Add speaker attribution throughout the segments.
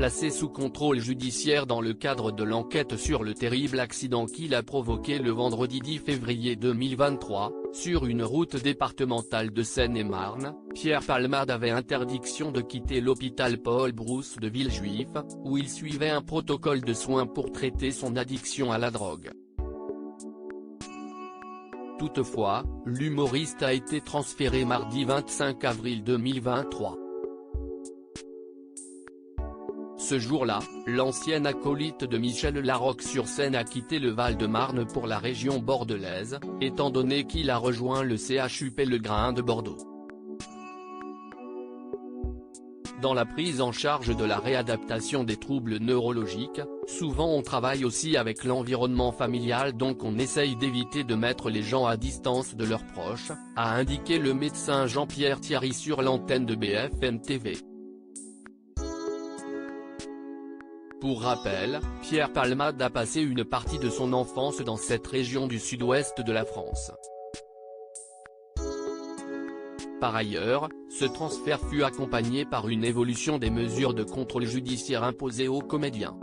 Speaker 1: placé sous contrôle judiciaire dans le cadre de l'enquête sur le terrible accident qu'il a provoqué le vendredi 10 février 2023, sur une route départementale de Seine-et-Marne. Pierre Palmade avait interdiction de quitter l'hôpital Paul Brousse de Villejuif, où il suivait un protocole de soins pour traiter son addiction à la drogue. Toutefois, l'humoriste a été transféré mardi 25 avril 2023. Ce jour-là, l'ancien acolyte de Michel Larocque-sur-Seine a quitté le Val-de-Marne pour la région bordelaise, étant donné qu'il a rejoint le CHU Pellegrin de Bordeaux. Dans la prise en charge de la réadaptation des troubles neurologiques, souvent on travaille aussi avec l'environnement familial, donc on essaye d'éviter de mettre les gens à distance de leurs proches, a indiqué le médecin Jean-Pierre Thierry sur l'antenne de BFM TV. Pour rappel, Pierre Palmade a passé une partie de son enfance dans cette région du sud-ouest de la France. Par ailleurs, ce transfert fut accompagné par une évolution des mesures de contrôle judiciaire imposées aux comédiens.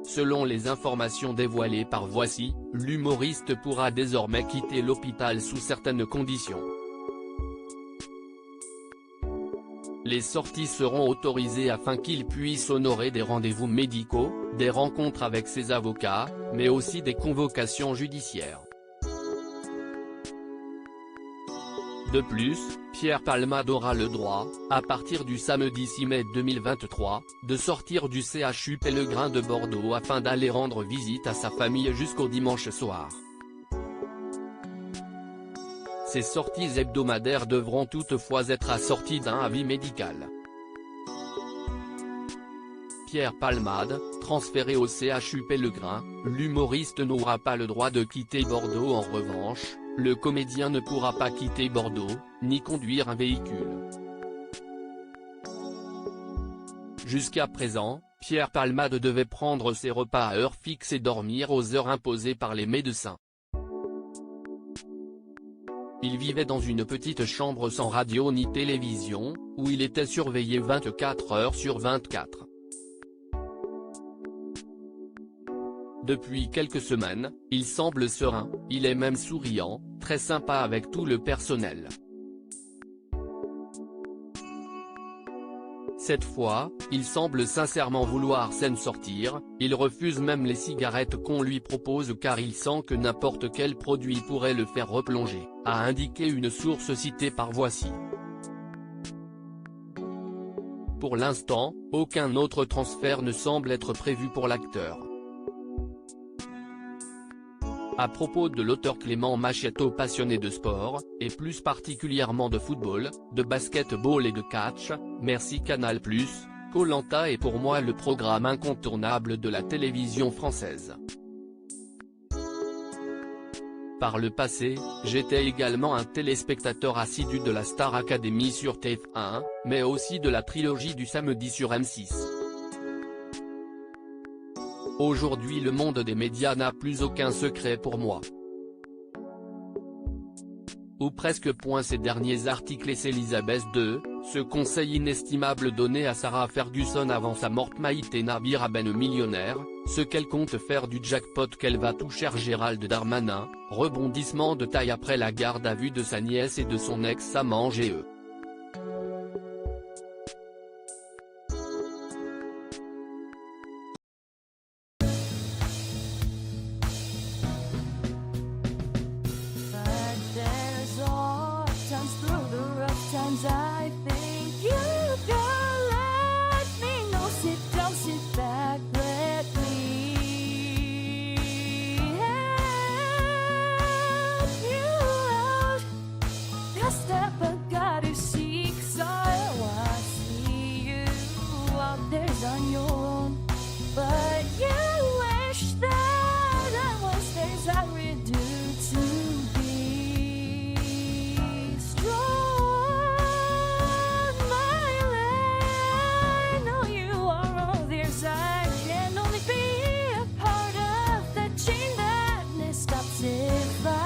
Speaker 1: Selon les informations dévoilées par Voici, l'humoriste pourra désormais quitter l'hôpital sous certaines conditions. Les sorties seront autorisées afin qu'il puisse honorer des rendez-vous médicaux, des rencontres avec ses avocats, mais aussi des convocations judiciaires. De plus, Pierre Palmade aura le droit, à partir du samedi 6 mai 2023, de sortir du CHU Pellegrin de Bordeaux afin d'aller rendre visite à sa famille jusqu'au dimanche soir. Ces sorties hebdomadaires devront toutefois être assorties d'un avis médical. Pierre Palmade, transféré au CHU Pellegrin, l'humoriste n'aura pas le droit de quitter Bordeaux. En revanche, le comédien ne pourra pas quitter Bordeaux, ni conduire un véhicule. Jusqu'à présent, Pierre Palmade devait prendre ses repas à heure fixe et dormir aux heures imposées par les médecins. Il vivait dans une petite chambre sans radio ni télévision, où il était surveillé 24 heures sur 24. Depuis quelques semaines, il semble serein, il est même souriant, très sympa avec tout le personnel. Cette fois, il semble sincèrement vouloir s'en sortir, il refuse même les cigarettes qu'on lui propose car il sent que n'importe quel produit pourrait le faire replonger, a indiqué une source citée par Voici. Pour l'instant, aucun autre transfert ne semble être prévu pour l'acteur. À propos de l'auteur Clément Machetto, passionné de sport, et plus particulièrement de football, de basket-ball et de catch, merci Canal+, Koh-Lanta est pour moi le programme incontournable de la télévision française. Par le passé, j'étais également un téléspectateur assidu de la Star Academy sur TF1, mais aussi de la trilogie du samedi sur M6. Aujourd'hui le monde des médias n'a plus aucun secret pour moi. Ou presque. Ces derniers articles et Elisabeth II, ce conseil inestimable donné à Sarah Ferguson avant sa mort. Maïté Nabir Ben millionnaire, ce qu'elle compte faire du jackpot qu'elle va toucher. Gérald Darmanin, rebondissement de taille après la garde à vue de sa nièce et de son ex-amant GE.
Speaker 2: I think you can let me know. Sit down, sit back, let me help you out. That step I gotta seek, so I see you out there's on your own. But you wish that I was theirs, I would do to be strong. I can only be a part of the chain that stops if I